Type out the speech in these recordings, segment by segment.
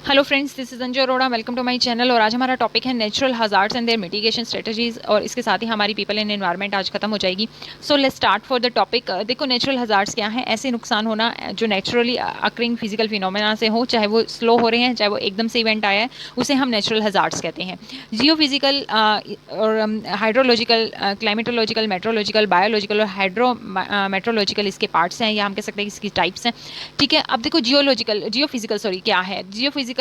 Hello friends, this is Anju Arora. Welcome to my channel. और आज हमारा टॉपिक है natural hazards and their mitigation strategies, और इसके साथ ही हमारी पीपल एंड एनवायरनमेंट आज खत्म हो जाएगी। So let's start for the topic. देखो, नेचुरल हजार्ड्स क्या है? ऐसे नुकसान होना जो नेचुरली अकरिंग फिजिकल फिनोमेना से हो, चाहे वो स्लो हो रहे हैं, चाहे वो एकदम से इवेंट आया है, उसे हम नेचुरल हजार्ड्स कहते हैं। जियो फिजिकल और हाइड्रोलॉजिकल, क्लाइमेटोलॉजिकल, मेट्रोलॉजिकल, बायोलॉजिकल और हाइड्रो मेट्रोलॉजिकल इसके पार्ट्स हैं, या हम कह सकते हैं इसकी टाइप्स हैं। ठीक है, अब देखो, जियोलॉजिकल, जियोफिजिकल सॉरी क्या है? जियोफिजिकल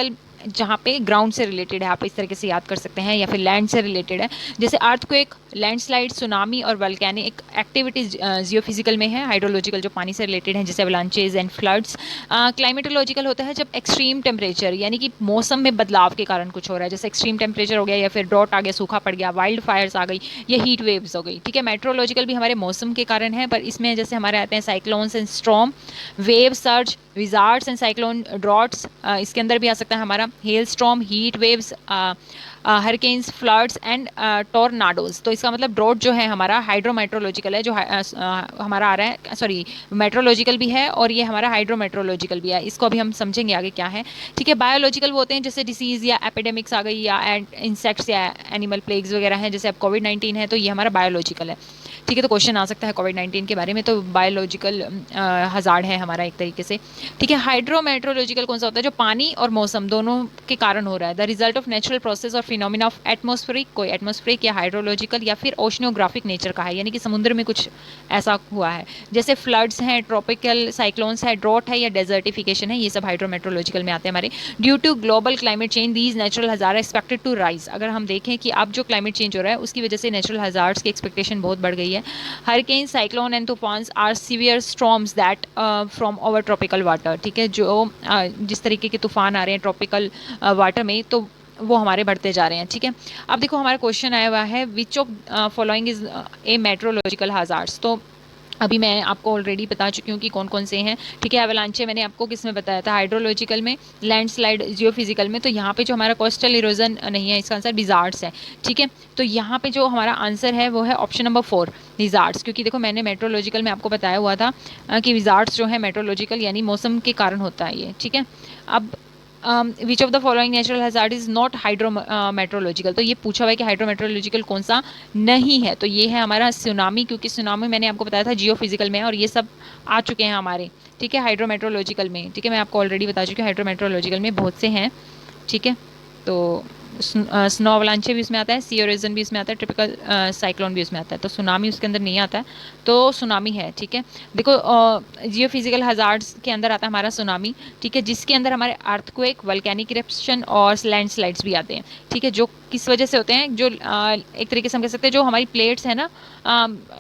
जहाँ पे ग्राउंड से रिलेटेड है, आप इस तरीके से याद कर सकते हैं, या फिर लैंड से रिलेटेड है, जैसे अर्थक्वेक, लैंडस्लाइड, सुनामी और वल्केनिक एक्टिविटीज जियोफिजिकल में है। हाइड्रोलॉजिकल जो पानी से रिलेटेड है, जैसे अवलांचेज एंड फ्लड्स। क्लाइमेटोलॉजिकल होता है जब एक्सट्रीम टेम्परेचर, यानी कि मौसम में बदलाव के कारण कुछ हो रहा है, जैसे एक्सट्रीम टेम्परेचर हो गया, या फिर ड्रॉट आ गया, सूखा पड़ गया, वाइल्ड फायर्स आ गई, या हीट वेव्स हो गई। ठीक है, मेट्रोलॉजिकल भी हमारे मौसम के कारण है, पर इसमें जैसे हमारे आते हैं cyclones and storm, wave surge, Wizards and cyclone droughts. इसके अंदर भी आ सकता है हमारा hello storm, heat waves, hurricanes, floods and tornadoes. तो इसका मतलब ड्रॉट जो है हमारा हाइड्रोमेट्रोलॉजिकल है, जो हमारा आ रहा है, सॉरी, मेट्रोलॉजिकल भी है, और ये हमारा हाइड्रोमेट्रोलॉजिकल भी है। इसको अभी हम समझेंगे आगे क्या है। ठीक है, बायोलॉजिकल वो होते हैं जैसे डिसीज या एपिडेमिक्स आ गई, या इंसेक्ट्स या एनिमल प्लेग्स वगैरह हैं, जैसे अब कोविड-19 है, तो ये हमारा बायोलॉजिकल है। ठीक है, तो क्वेश्चन आ सकता है कोविड-19 के बारे में, तो बायोलॉजिकल हजार्ड है हमारा एक तरीके से। ठीक है, हाइड्रोमेट्रोलॉजिकल कौन सा होता है? जो पानी और मौसम दोनों के कारण हो रहा है, the result of natural process और फिनोमिना ऑफ एटमॉस्फेरिक, कोई एटमॉस्फेरिक या हाइड्रोलॉजिकल या फिर ओशनोग्राफिक नेचर का है, यानी कि समुद्र में कुछ ऐसा हुआ है, जैसे फ्लड्स हैं, ट्रॉपिकल साइक्लोन्स है, ड्रॉट है, या डेजर्टिफिकेशन है, ये सब हाइड्रोमेट्रोलॉजिकल में आते हैं हमारे। Due to global climate change these natural hazard expected to rise. अगर हम देखें कि अब जो क्लाइमेट चेंज हो रहा है, उसकी वजह से नेचुरल हजार्ड्स की एक्सपेक्टेशन बहुत बढ़ गई है। हरिकेन, साइक्लोन एंड तूफान are severe storms that from over tropical water. ठीक है, जो जिस तरीके के तूफान आ रहे हैं ट्रॉपिकल वाटर में, तो वो हमारे बढ़ते जा रहे हैं। ठीक है, अब देखो हमारा क्वेश्चन आया हुआ है, which of following is a meteorological hazards. तो अभी मैं आपको ऑलरेडी बता चुकी हूँ कि कौन कौन से हैं। ठीक है, एवलांचे मैंने आपको किस में बताया था? हाइड्रोलॉजिकल में, लैंडस्लाइड जियोफिजिकल में। तो यहाँ पे जो हमारा कोस्टल इरोजन नहीं है, इसका आंसर डिजार्ट्स है। ठीक है, तो यहाँ पे जो हमारा आंसर है वो है ऑप्शन नंबर 4, डिजार्ट्स। क्योंकि देखो, मैंने मेट्रोलॉजिकल में आपको बताया हुआ था कि विजार्ट्स जो है मेट्रोलॉजिकल यानी मौसम के कारण होता है ये। ठीक है, अब विच of the following natural hazard is not hydrometeorological. तो ये पूछा हुआ है कि हाइड्रोमेट्रोलॉजिकल कौन सा नहीं है, तो ये है हमारा सुनामी, क्योंकि सुनामी मैंने आपको बताया था जियोफिजिकल में है, और ये सब आ चुके हैं हमारे। ठीक है, हाइड्रोमेट्रोलॉजिकल में। ठीक है, मैं आपको ऑलरेडी बता चुकी हूँ हाइड्रोमेट्रोलॉजिकल में बहुत से हैं। ठीक है, तो स्नो अवलांचे भी उसमें आता है, सी ओरिजन भी इसमें आता है, ट्रिपिकल साइक्लोन भी उसमें आता है, तो सुनामी उसके अंदर नहीं आता है, तो सुनामी है। ठीक है, देखो, जियो फिजिकल हजार्ड्स के अंदर आता है हमारा सुनामी। ठीक है, जिसके अंदर हमारे अर्थक्वेक, वल्केनिक इरप्शन और लैंडस्लाइड्स भी आते हैं। ठीक है, जो किस वजह से होते हैं? जो एक तरीके से हम कह सकते हैं जो हमारी प्लेट्स है ना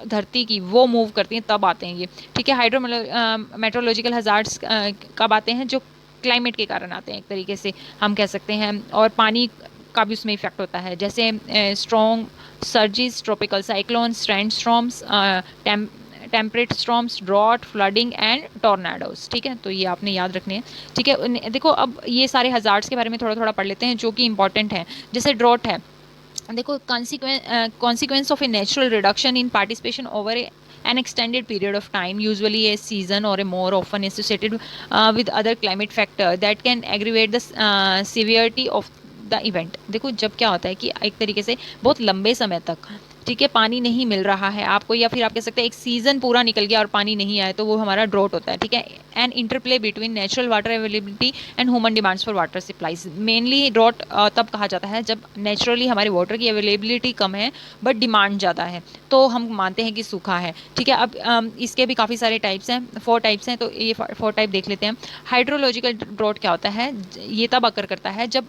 धरती की, वो मूव करती हैं, तब आते हैं ये। ठीक है, हाइड्रो मेट्रोलॉजिकल हजार्ड्स कब आते हैं? जो क्लाइमेट के कारण आते हैं, एक तरीके से हम कह सकते हैं, और पानी का भी उसमें इफेक्ट होता है, जैसे strong surges, tropical cyclone, strand storms, temperate storms, drought, flooding and tornadoes. ठीक है, तो ये आपने याद रखने हैं। ठीक है, देखो अब ये सारे हजार्ड्स के बारे में थोड़ा थोड़ा पढ़ लेते हैं जो कि इंपॉर्टेंट है। जैसे ड्रॉट है, देखो, consequence of a natural reduction in participation over an extended period of time, usually a season or a more often associated with other climate factor that can aggravate the severity of the event. देखो, जब क्या होता है कि एक तरीके से बहुत लंबे समय तक, ठीक है, पानी नहीं मिल रहा है आपको, या फिर आप कह सकते हैं एक सीजन पूरा निकल गया और पानी नहीं आया, तो वो हमारा ड्रॉट होता है। ठीक है, and interplay between natural water availability and human demands for water supplies. Mainly drought तब कहा जाता है जब नेचुरली हमारे वाटर की अवेलेबिलिटी कम है बट डिमांड ज़्यादा है, तो हम मानते हैं कि सूखा है। ठीक है, अब इसके भी काफ़ी सारे टाइप्स हैं, 4 टाइप्स हैं, तो ये 4 टाइप देख लेते हैं। हाइड्रोलॉजिकल ड्रॉट क्या होता है? ये तब अकर करता है जब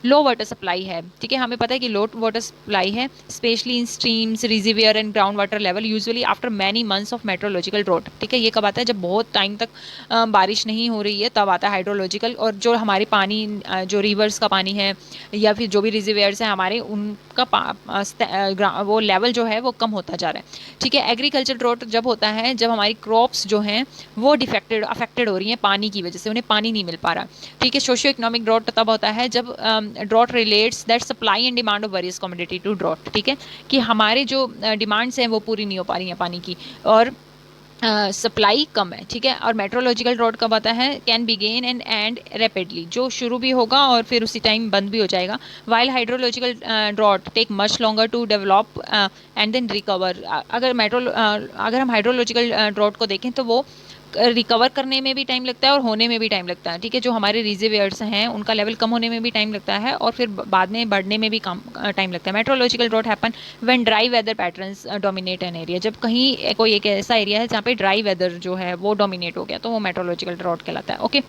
लो वाटर सप्लाई है। ठीक है, हमें पता है कि लो वाटर सप्लाई है, specially in streams, reservoir and ground water level, usually after many months of meteorological drought. ठीक है, ये कब आता है? जब बहुत टाइम तक बारिश नहीं हो रही है, तब आता है हाइड्रोलॉजिकल। और जो हमारे पानी, जो रिवर्स का पानी है, या फिर जो भी रिजर्वियर्स हैं हमारे, उनका वो लेवल जो है वो कम होता जा रहा है। ठीक है, एग्रीकल्चर ड्रॉट जब होता है जब हमारी क्रॉप्स जो हैं वो अफेक्टेड हो रही हैं पानी की वजह से, उन्हें पानी नहीं मिल पा रहा। ठीक है, सोशियो इकोनॉमिक ड्रॉट तब होता है जब drought relates that supply and demand of various commodity to drought. ठीक है, कि हमारे जो डिमांड्स हैं वो पूरी नहीं हो पा रही हैं पानी की, और सप्लाई कम है, ठीक है। और मेट्रोलॉजिकल ड्रॉट कब आता है? कैन बिगेन एंड रैपिडली, जो शुरू भी होगा और फिर उसी टाइम बंद भी हो जाएगा। While hydrological drought take much longer to develop and then recover. अगर हम हाइड्रोलॉजिकल ड्रॉट को देखें तो वो रिकवर करने में भी टाइम लगता है और होने में भी टाइम लगता है, ठीक है। जो हमारे रिजर्वेयर्स हैं उनका लेवल कम होने में भी टाइम लगता है और फिर बाद में बढ़ने में भी कम टाइम लगता है। Meteorological drought happen when dry weather patterns dominate an area, जब कहीं कोई एक ऐसा एरिया है जहाँ पे ड्राई वेदर जो है वो डोमिनेट हो गया तो वो मेट्रोलॉजिकल ड्रॉट कहलाता है। ओके,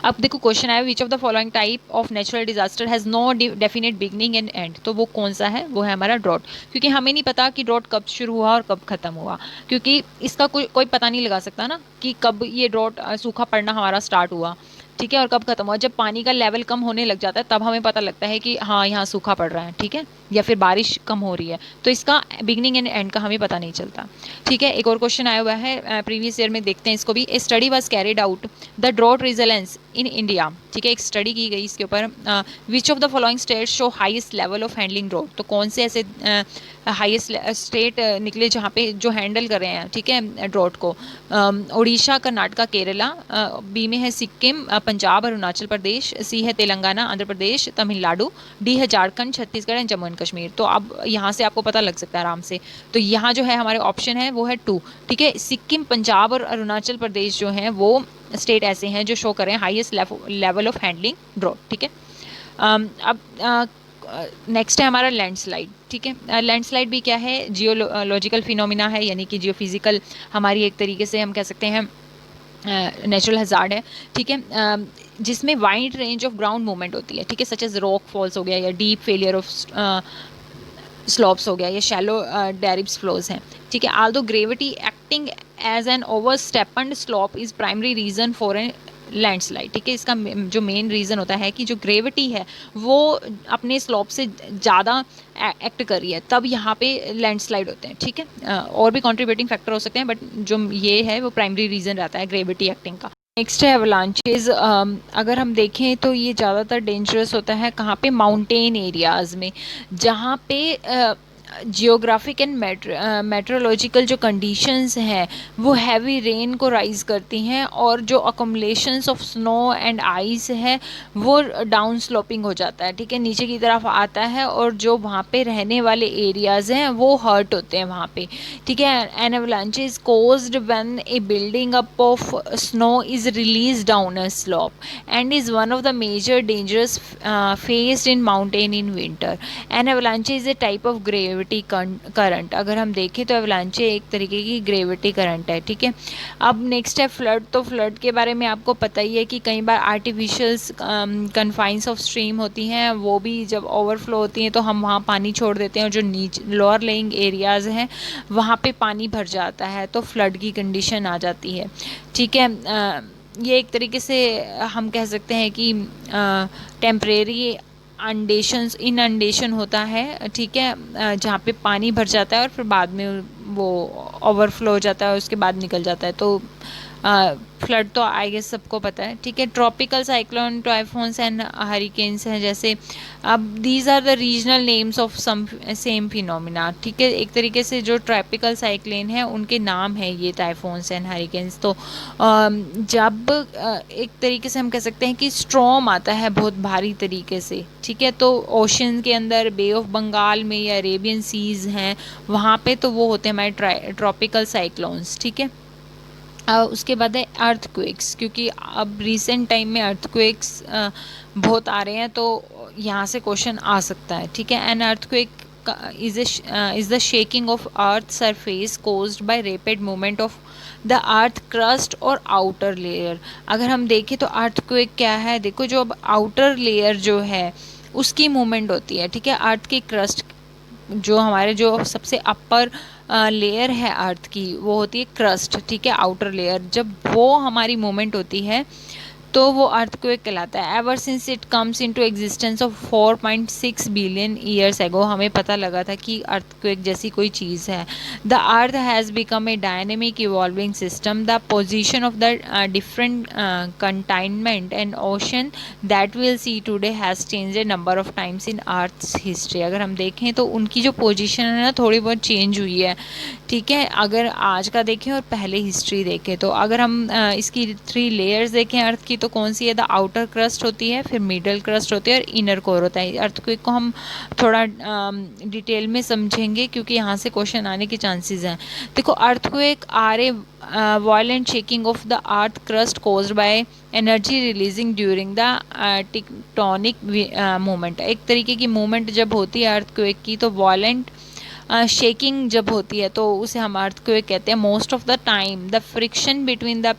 अब देखो क्वेश्चन आया, which of the following type of natural disaster has no definite beginning and end, तो वो कौन सा है? वो है हमारा ड्रॉट, क्योंकि हमें नहीं पता कि ड्रॉट कब शुरू हुआ और कब खत्म हुआ, क्योंकि इसका कोई पता नहीं लगा सकता ना कि कब ये ड्रॉट सूखा पड़ना हमारा स्टार्ट हुआ, ठीक है, और कब खत्म हुआ। जब पानी का लेवल कम होने लग जाता है तब हमें पता लगता है कि हाँ यहाँ सूखा पड़ रहा है, ठीक है, या फिर बारिश कम हो रही है, तो इसका बिगनिंग एंड एंड का हमें पता नहीं चलता, ठीक है। एक और क्वेश्चन आया हुआ है प्रीवियस ईयर में, देखते हैं इसको भी। A study was carried out the drought resilience in India, ठीक है, एक स्टडी की गई इसके ऊपर। Which of the following states show highest level of handling drought, तो कौन से ऐसे हाईएस्ट स्टेट निकले जहाँ पे जो हैंडल कर रहे हैं, ठीक है, ड्रॉट को? उड़ीसा, कर्नाटका, केरला, बी में है सिक्किम, पंजाब, अरुणाचल प्रदेश, सी है तेलंगाना, आंध्र प्रदेश, तमिलनाडु, डी है झारखंड, छत्तीसगढ़ एंड जम्मू एंड कश्मीर। तो अब यहाँ से आपको पता लग सकता है आराम से, तो यहाँ जो है हमारे ऑप्शन है वो है 2, ठीक है। सिक्किम, पंजाब और अरुणाचल प्रदेश जो हैं वो स्टेट ऐसे हैं जो शो करें highest level of handling drought, ठीक है। अब नेक्स्ट है हमारा लैंडस्लाइड, ठीक है। लैंडस्लाइड भी क्या है? जियोलॉजिकल फिनोमिना है, यानी कि जियोफिजिकल हमारी एक तरीके से हम कह सकते हैं नेचुरल हजार्ड है, ठीक है, जिसमें wide range of ground movement होती है, ठीक है, सच एज रॉक फॉल्स हो गया या डीप फेलियर ऑफ स्लोप्स हो गया या शैलो डेरिव्स फ्लोज हैं, ठीक है। Although gravity acting as an over steepened slope is primary reason for a landslide, ठीक है। इसका जो मेन रीज़न होता है कि जो ग्रेविटी है वो अपने स्लोप से ज़्यादा एक्ट कर रही है, तब यहाँ पे लैंडस्लाइड होते हैं, ठीक है। और भी कंट्रीब्यूटिंग फैक्टर हो सकते हैं, बट जो ये है वो प्राइमरी रीज़न रहता है ग्रेविटी एक्टिंग का। नेक्स्ट है एवलांचेज। अगर हम देखें तो ये ज़्यादातर डेंजरस होता है कहाँ पे? माउंटेन एरियाज़ में, जहाँ पे जियोग्राफिक एंड मेट्रोलॉजिकल जो कंडीशंस हैं वो हैवी रेन को राइज करती हैं, और जो अकोमलेशंस ऑफ स्नो एंड आइस है वो डाउन स्लोपिंग हो जाता है, ठीक है, नीचे की तरफ आता है, और जो वहाँ पे रहने वाले एरियाज़ हैं वो हर्ट होते हैं वहाँ पे, ठीक है। An avalanche is caused when a building up of snow is release down a slope and is one of the major dangerous faced in mountain in winter. An avalanche is a type of gravity current, अगर हम देखें तो एवलांचे एक तरीके की gravity current है, ठीक है। अब नेक्स्ट है फ्लड। तो फ्लड के बारे में आपको पता ही है कि कई बार आर्टिफिशियल कन्फाइंस ऑफ स्ट्रीम होती हैं, वो भी जब ओवरफ्लो होती हैं तो हम वहाँ पानी छोड़ देते हैं, और जो नीचे लोअर लेइंग एरियाज़ हैं वहाँ पे पानी भर जाता है तो फ्लड की कंडीशन आ जाती है, ठीक है। ये एक तरीके से हम कह सकते हैं कि टेम्परेरी इनंडेशन होता है, ठीक है, जहाँ पे पानी भर जाता है और फिर बाद में वो ओवरफ्लो हो जाता है, उसके बाद निकल जाता है, तो फ्लड तो आई गेस सबको पता है, ठीक है। Tropical cyclone, typhoons and hurricanes हैं जैसे। अब these are the regional names of some same phenomena, ठीक है, एक तरीके से जो ट्रॉपिकल साइक्लोन है उनके नाम है ये टाइफून्स एंड हरिकेन्स। तो जब एक तरीके से हम कह सकते हैं कि स्ट्रॉम आता है बहुत भारी तरीके से, ठीक है, तो ओशन के अंदर बे ऑफ बंगाल में या अरेबियन सीज हैं वहाँ पे तो वो होते हैं हमारे ट्रॉपिकल साइक्लोन्स, ठीक है। उसके बाद है अर्थक्वेक्स, क्योंकि अब रिसेंट टाइम में अर्थक्वेक्स बहुत आ रहे हैं तो यहाँ से क्वेश्चन आ सकता है, ठीक है। An earthquake is the shaking of earth surface caused by rapid movement of the earth crust और आउटर लेयर। अगर हम देखें तो अर्थक्वेक क्या है? देखो, जो अब आउटर लेयर जो है उसकी मूवमेंट होती है, ठीक है, अर्थ की क्रस्ट जो हमारे जो सबसे अपर लेयर है अर्थ की वो होती है क्रस्ट, ठीक है, आउटर लेयर, जब वो हमारी मूवमेंट होती है तो वो अर्थक्वेक कहलाता है। Ever since it comes into existence of 4.6 billion years ago, हमें पता लगा था कि अर्थक्वेक जैसी कोई चीज़ है। The earth has become a dynamic evolving system, the position of the different continents and ocean that will see today has change a number of times in earth's history. अगर हम देखें तो उनकी जो पोजीशन है ना थोड़ी बहुत चेंज हुई है, ठीक है। अगर आज का देखें और पहले हिस्ट्री देखें, तो अगर हम इसकी 3 लेयर्स देखें अर्थ की, तो कौन सी है? द आउटर क्रस्ट होती है, फिर मिडल क्रस्ट होती है और इनर कोर होता है। अर्थक्वेक को हम थोड़ा डिटेल में समझेंगे क्योंकि यहाँ से क्वेश्चन आने के चांसेस हैं। देखो, earthquake are a violent shaking of the earth crust caused by energy releasing during the tectonic movement. एक तरीके की मूवमेंट जब होती है अर्थक्वेक की, तो वायलेंट शेकिंग जब होती है तो उसे हम अर्थक्वेक कहते हैं। Most of the time the friction between the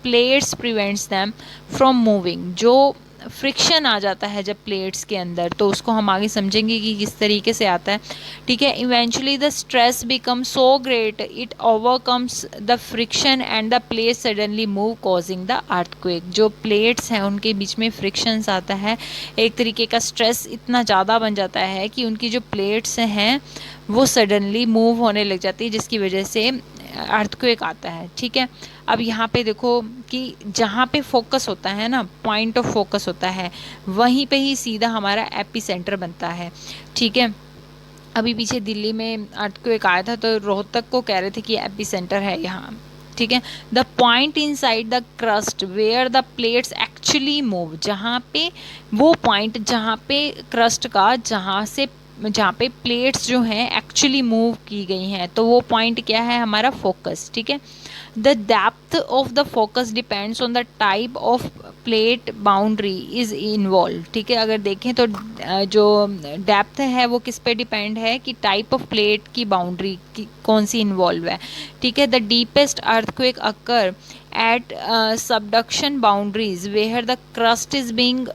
plates prevents them from moving. जो फ्रिक्शन आ जाता है जब प्लेट्स के अंदर, तो उसको हम आगे समझेंगे कि किस तरीके से आता है। ठीक है। Eventually the stress become so great it overcomes the friction and the plate suddenly move causing the earthquake. जो प्लेट्स हैं उनके बीच में फ्रिक्शंस आता है, एक तरीके का स्ट्रेस इतना ज़्यादा बन जाता है कि उनकी जो प्लेट्स हैं वो सडनली मूव होने लग जाती है, जिसकी वजह से अर्थक्वेक आता है। ठीक है। अब यहाँ पे देखो कि जहाँ पे फोकस होता है ना, पॉइंट ऑफ फोकस होता है, वहीं पे ही सीधा हमारा एपी सेंटर बनता है। ठीक है। अभी पीछे दिल्ली में अर्थक्वेक आया था तो रोहतक को कह रहे थे कि एपी सेंटर है यहाँ। ठीक है। The point inside the crust where the plates actually move. जहाँ पे वो पॉइंट, जहाँ पे क्रस्ट का, जहाँ पे प्लेट्स जो हैं एक्चुअली मूव की गई हैं, तो वो पॉइंट क्या है? हमारा फोकस। ठीक है। The depth of the focus depends on the type of plate boundary is involve. ठीक है। अगर देखें तो जो डेप्थ है वो किस पे डिपेंड है कि टाइप ऑफ प्लेट की बाउंड्री की कौन सी इन्वॉल्व है। ठीक है। The deepest earthquake occur at subduction boundaries where the crust is being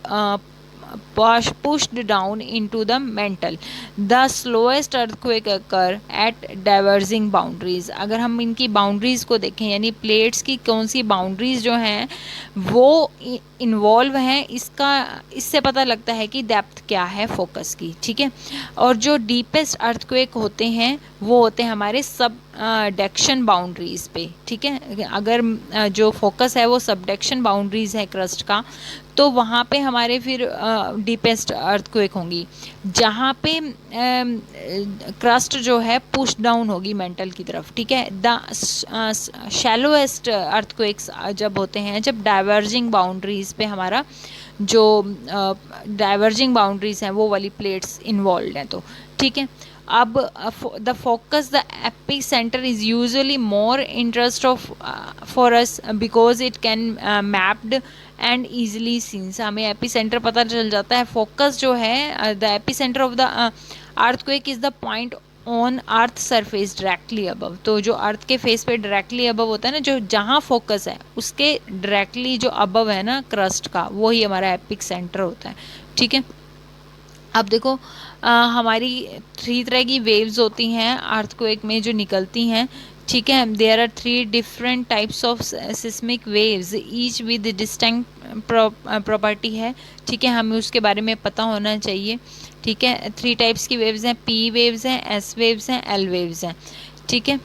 pushed down into the mantle. The slowest earthquake occur at diverging boundaries. अगर हम इनकी बाउंड्रीज को देखें, यानी प्लेट्स की कौन सी बाउंड्रीज जो हैं वो इन्वॉल्व हैं, इससे पता लगता है कि डेप्थ क्या है फोकस की। ठीक है। और जो डीपेस्ट अर्थक्वेक होते हैं वो होते हैं हमारे सबडक्शन बाउंड्रीज पे। ठीक है। अगर जो फोकस है वो सबडक्शन बाउंड्रीज है क्रस्ट का, तो वहाँ पे हमारे फिर डीपेस्ट अर्थक्वेक होंगी, जहाँ पे क्रस्ट जो है पुश डाउन होगी मेंटल की तरफ। ठीक है। द शैलोएस्ट अर्थक्वेक्स जब होते हैं जब डाइवर्जिंग बाउंड्रीज पे हमारा जो डाइवर्जिंग बाउंड्रीज हैं वो वाली प्लेट्स इन्वॉल्व हैं। तो ठीक है। अब the focus the epic centre is usually more interest of for us because it can mapped and easily scenes. हमें एपी सेंटर पता चल जाता है। फोकस जो है, the AP centre of the earthquake is the point on earth surface directly above. तो जो अर्थ के फेस पे डायरेक्टली अबव होता है ना, जो जहाँ फोकस है उसके डायरेक्टली जो अबव है ना क्रस्ट का, वो ही हमारा एपिक सेंटर होता है। ठीक है। अब देखो हमारी 3 तरह की वेव्स होती हैं अर्थक्वेक में जो निकलती हैं। ठीक है। There are 3 different types of seismic waves each with distinct property है। ठीक है। हमें उसके बारे में पता होना चाहिए। ठीक है। 3 टाइप्स की वेव्स हैं, पी वेव्स हैं, एस वेव्स हैं, एल वेव्स हैं। ठीक है।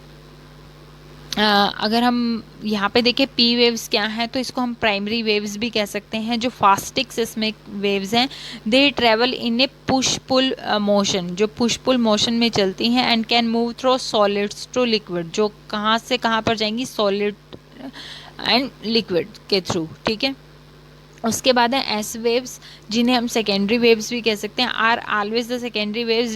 अगर हम यहाँ पे देखें पी वेव्स क्या हैं, तो इसको हम प्राइमरी वेव्स भी कह सकते हैं। जो फास्टिक सिस्मिक वेव्स हैं, they travel in a push pull motion, जो पुश पुल मोशन में चलती हैं, and can move through solids to liquid, जो कहाँ से कहाँ पर जाएंगी? सॉलिड एंड लिक्विड के थ्रू। ठीक है। उसके बाद है एस वेव्स, जिन्हें हम सेकेंडरी वेव्स भी कह सकते हैं। Are always the secondary waves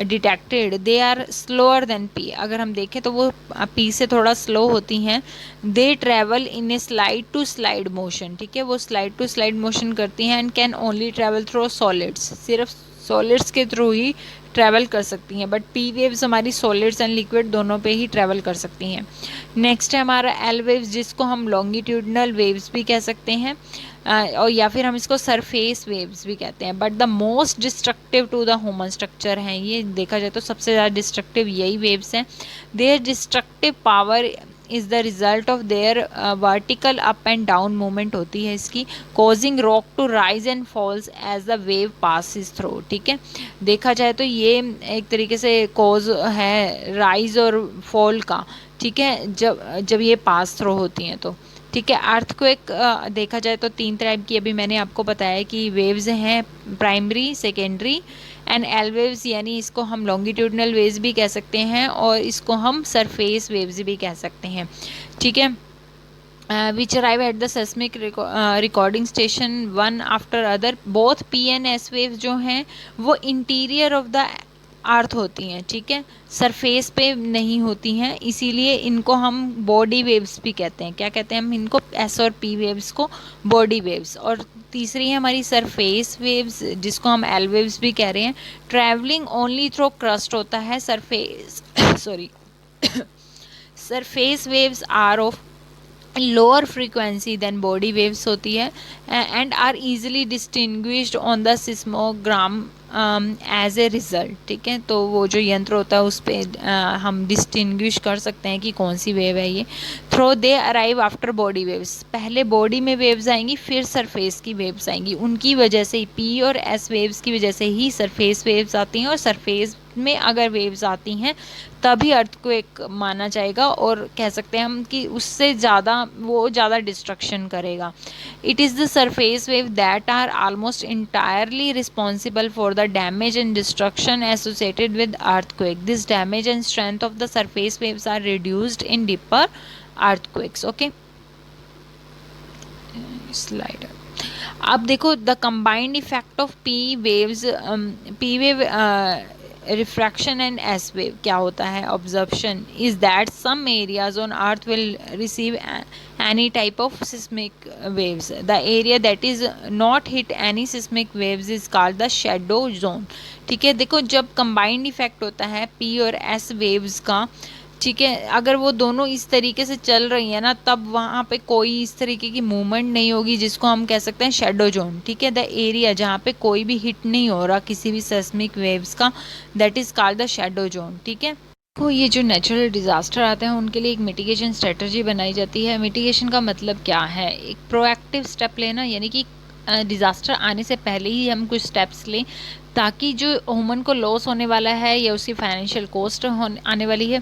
detected, they are slower than P. अगर हम देखें तो वो पी से थोड़ा स्लो होती हैं। They travel in a slide to slide motion. ठीक है। वो स्लाइड टू स्लाइड मोशन करती हैं and can only travel through solids, सिर्फ सॉलिड्स के थ्रू ही ट्रैवल कर सकती हैं। बट पी वेव्स हमारी सॉलिड्स एंड लिक्विड दोनों पे ही ट्रैवल कर सकती हैं। नेक्स्ट है हमारा एल वेव्स, जिसको हम लॉन्गिट्यूडनल वेव्स भी कह सकते हैं, और या फिर हम इसको सरफेस वेव्स भी कहते हैं। But the most destructive to the human structure हैं ये। देखा जाए तो सबसे ज़्यादा डिस्ट्रक्टिव यही वेव्स हैं। Their destructive power is the result of their vertical up and down movement होती है इसकी, causing rock to rise and falls as the wave passes through. ठीक है। देखा जाए तो ये एक तरीके से कॉज है राइज और फॉल का। ठीक है। जब ये पास थ्रू होती हैं तो। ठीक है। अर्थक्वेक देखा जाए तो 3 टाइप की अभी मैंने आपको बताया कि वेव्स हैं, primary, secondary and L waves यानी इसको हम लॉन्गिट्यूडनल वेव्स भी कह सकते हैं और इसको हम सरफेस वेव्स भी कह सकते हैं, ठीक है। Which arrive at the seismic recording station one after other. both P and S waves जो हैं वो इंटीरियर ऑफ द अर्थ होती हैं, ठीक है, सरफेस पे नहीं होती हैं, इसीलिए इनको हम बॉडी वेव्स भी कहते हैं। क्या कहते हैं हम इनको? एस और पी वेव्स को बॉडी वेव्स। और तीसरी है हमारी सरफेस वेव्स जिसको हम एल वेव्स भी कह रहे हैं। ट्रैवलिंग ओनली थ्रू क्रस्ट होता है surface sorry surface waves are of lower frequency than body waves होती है and are easily distinguished on the seismogram as a result, ठीक है। तो वो जो यंत्र होता है उस पर हम डिस्टिंग्विश कर सकते हैं कि कौन सी वेव है ये। Though they arrive after body waves, पहले बॉडी में वेव्स आएंगी फिर सरफेस की वेव्स आएंगी, उनकी वजह से पी और एस वेव्स की वजह से ही सरफेस वेव्स आती हैं, और सरफेस में अगर वेव्स आती हैं तभी अर्थक्वेक माना जाएगा और कह सकते हैं हम कि उससे ज़्यादा वो ज़्यादा डिस्ट्रक्शन करेगा। It is the surface wave that are almost entirely responsible for the damage and destruction associated with earthquake. This damage and strength of the surface waves are reduced in deeper earthquakes. Okay, slide. अब देखो the combined effect of P waves, P wave refraction and S wave क्या होता है? Observation is that some areas on earth will receive any type of seismic waves. The area that is not hit any seismic waves is called the shadow zone, ठीक है। देखो जब combined effect होता है P और S waves का, ठीक है, अगर वो दोनों इस तरीके से चल रही है ना तब वहाँ पे कोई इस तरीके की मूवमेंट नहीं होगी जिसको हम कह सकते हैं शेडो जोन, ठीक है। द एरिया जहाँ पे कोई भी हिट नहीं हो रहा किसी भी सेस्मिक वेव्स का, that is called the shadow zone, ठीक है। तो ये जो नेचुरल डिज़ास्टर आते हैं उनके लिए एक मिटिगेशन स्ट्रेटजी बनाई जाती है। मिटिगेशन का मतलब क्या है? एक प्रोएक्टिव स्टेप लेना, यानी कि डिज़ास्टर आने से पहले ही हम कुछ स्टेप्स लें ताकि जो ह्यूमन को लॉस होने वाला है या उसकी फाइनेंशियल कॉस्ट आने वाली है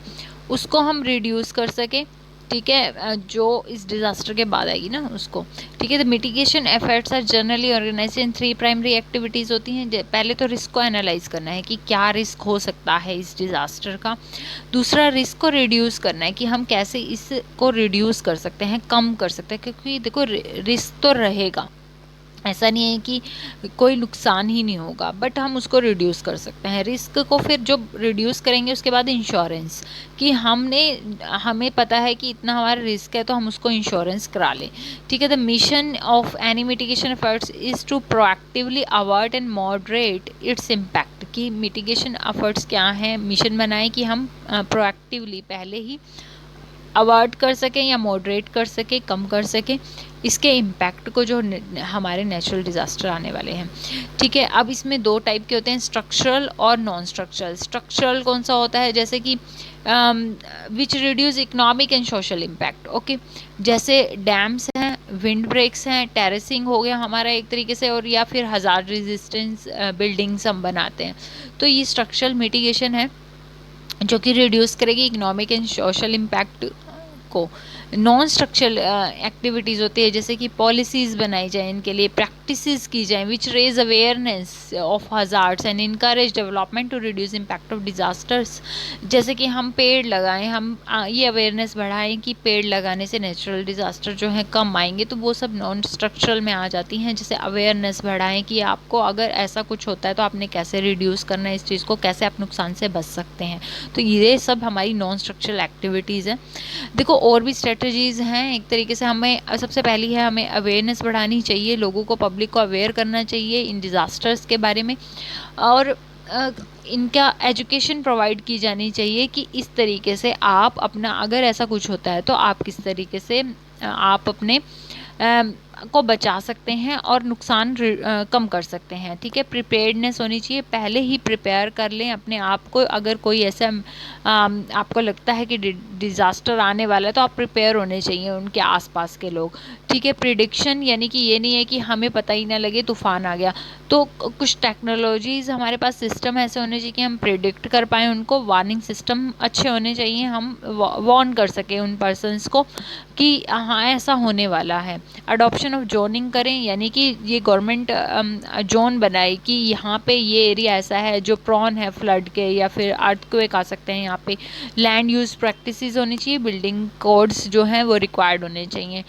उसको हम रिड्यूस कर सकें, ठीक है, जो इस डिज़ास्टर के बाद आएगी ना उसको, ठीक है। The mitigation efforts are generally organise in 3 primary activities होती हैं। पहले तो रिस्क को एनालाइज करना है कि क्या रिस्क हो सकता है इस डिज़ास्टर का। दूसरा, रिस्क को रिड्यूस करना है कि हम कैसे इसको रिड्यूस कर सकते हैं, कम कर सकते हैं, क्योंकि देखो रिस्क तो रहेगा, ऐसा नहीं है कि कोई नुकसान ही नहीं होगा, बट हम उसको रिड्यूस कर सकते हैं रिस्क को। फिर जो रिड्यूस करेंगे उसके बाद इंश्योरेंस, कि हमें पता है कि इतना हमारा रिस्क है तो हम उसको इंश्योरेंस करा लें, ठीक है। The mission of any mitigation efforts is to proactively avoid and moderate its impact, कि मिटिगेशन एफर्ट्स क्या हैं, मिशन बनाएं कि हम प्रोएक्टिवली पहले ही अवॉइड कर सकें या मॉडरेट कर सकें, कम कर सकें इसके इम्पैक्ट को जो हमारे नेचुरल डिज़ास्टर आने वाले हैं, ठीक है। अब इसमें 2 टाइप के होते हैं, स्ट्रक्चरल और नॉन स्ट्रक्चरल। स्ट्रक्चरल कौन सा होता है? जैसे कि which reduce economic and social impact, okay, जैसे डैम्स हैं, विंड ब्रेक्स हैं, टेरेसिंग हो गया हमारा एक तरीके से, और या फिर हज़ार्ड रेजिस्टेंस बिल्डिंग्स हम बनाते हैं, तो ये स्ट्रक्चरल मिटिगेशन है जो कि रिड्यूस करेगी इकोनॉमिक एंड सोशल इम्पैक्ट को। नॉन स्ट्रक्चरल एक्टिविटीज़ होती है जैसे कि पॉलिसीज़ बनाई जाए, इनके लिए प्रैक्टिसेस की जाए which raise awareness of hazards and encourage development to reduce impact of disasters. जैसे कि हम पेड़ लगाएं, हम ये अवेयरनेस बढ़ाएं कि पेड़ लगाने से नेचुरल डिज़ास्टर जो है कम आएंगे, तो वो सब नॉन स्ट्रक्चरल में आ जाती हैं। जैसे अवेयरनेस बढ़ाएं कि आपको अगर ऐसा कुछ होता है तो आपने कैसे रिड्यूस करना है इस चीज़ को, कैसे आप नुकसान से बच सकते हैं, तो ये सब हमारी नॉन स्ट्रक्चरल एक्टिविटीज़ हैं। देखो और भी स्ट्रेटजीज़ हैं, एक तरीके से हमें सबसे पहली है हमें अवेयरनेस बढ़ानी चाहिए, लोगों को, पब्लिक को अवेयर करना चाहिए इन डिज़ास्टर्स के बारे में, और इनका एजुकेशन प्रोवाइड की जानी चाहिए कि इस तरीके से आप अपना, अगर ऐसा कुछ होता है तो आप किस तरीके से आप अपने को बचा सकते हैं और नुकसान कम कर सकते हैं, ठीक है। प्रिपेयर्डनेस होनी चाहिए, पहले ही प्रिपेयर कर लें अपने आप को। अगर कोई ऐसा आपको लगता है कि डिज़ास्टर आने वाला है तो आप प्रिपेयर होने चाहिए, उनके आसपास के लोग, ठीक है। प्रिडिक्शन यानी कि ये नहीं है कि हमें पता ही ना लगे तूफान आ गया, तो कुछ टेक्नोलॉजीज़ हमारे पास सिस्टम ऐसे होने चाहिए कि हम प्रिडिक्ट कर पाएँ उनको। वार्निंग सिस्टम अच्छे होने चाहिए, हम वार्न कर सकें उन पर्सनस को कि हाँ ऐसा होने वाला है। अडॉप्शन ऑफ जोनिंग करें, यानी कि ये गवर्नमेंट जोन बनाए कि यहाँ पे ये एरिया ऐसा है जो प्रॉन है फ्लड के या फिर अर्थक्वेक आ सकते हैं यहाँ पे। लैंड यूज़ प्रैक्टिसेस होनी चाहिए, बिल्डिंग कोड्स जो हैं वो रिक्वायर्ड होने चाहिए।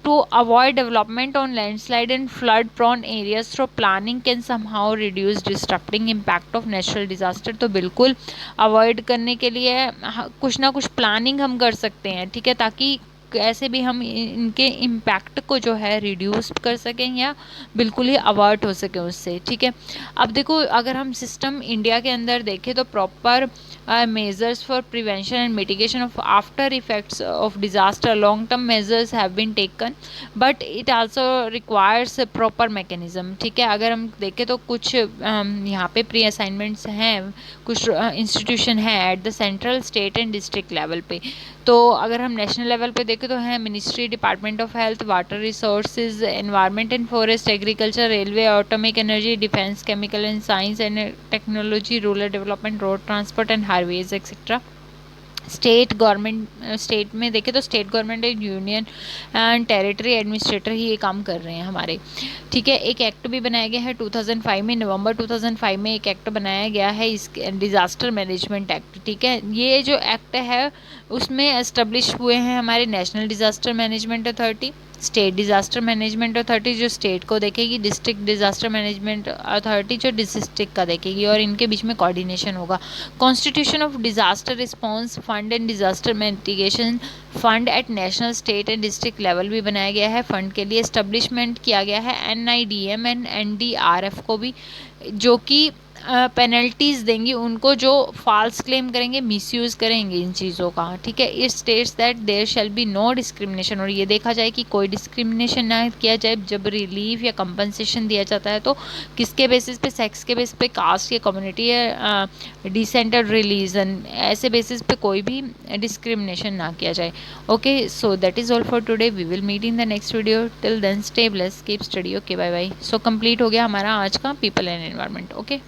To avoid development on landslide and flood prone areas through planning can somehow reduce disturbing impact of natural disaster. तो बिल्कुल अवॉइड करने के लिए कुछ ना कुछ प्लानिंग हम कर सकते हैं, ठीक है, ताकि ऐसे भी हम इनके इम्पैक्ट को जो है रिड्यूस कर सकें या बिल्कुल ही अवॉइड हो सके उससे, ठीक है। अब देखो, अगर हम सिस्टम इंडिया के अंदर देखें तो proper measures for prevention and mitigation of after effects of disaster, long term measures have been taken, but it also requires a proper mechanism, ठीक है। अगर हम देखें तो कुछ यहाँ पे प्री असाइनमेंट्स हैं, कुछ इंस्टीट्यूशन हैं at the central, state and district level पे। तो अगर हम नेशनल लेवल पे देखें तो है ministry, department of health, water resources, environment and forest, agriculture, railway, atomic energy, defence, chemical and science and technology, rural development, road transport and highways etcetera. State government, state में देखें तो state government and union and territory administrator ही ये काम कर रहे हैं हमारे, ठीक है। एक एक्ट भी बनाया गया है 2005 में, नवंबर 2005 में एक एक्ट बनाया गया है, इस डिज़ास्टर मैनेजमेंट एक्ट, ठीक है। ये जो एक्ट है उसमें एस्टेब्लिश हुए हैं हमारे national disaster management authority, state disaster management authority जो स्टेट को देखेगी, डिस्ट्रिक्ट डिज़ास्टर मैनेजमेंट अथॉरिटी जो डिस्ट्रिक्ट का देखेगी, और इनके बीच में कोऑर्डिनेशन होगा। Constitution of disaster response fund and disaster mitigation fund eight national, state and district level भी बनाया गया है। फंड के लिए एस्टेब्लिशमेंट किया गया है NIDM एंड NDRF को भी, जो कि पेनल्टीज देंगी उनको जो फॉल्स क्लेम करेंगे, मिसयूज़ करेंगे इन चीज़ों का, ठीक है। It states that there shall be no discrimination, और ये देखा जाए कि कोई डिस्क्रिमिनेशन ना किया जाए। जब रिलीफ या कंपनसेशन दिया जाता है तो किसके बेसिस पे, सेक्स के बेसिस पे, कास्ट या कम्युनिटी या डिसेंट और रिलीजन, ऐसे बेसिस पे कोई भी डिस्क्रिमिनेशन ना किया जाए। Okay, so that is all for today, we will meet in the next video. Till then stay blessed, keep study. Okay, bye bye. So complete हो गया हमारा आज का पीपल एंड एनवायरनमेंट। ओके।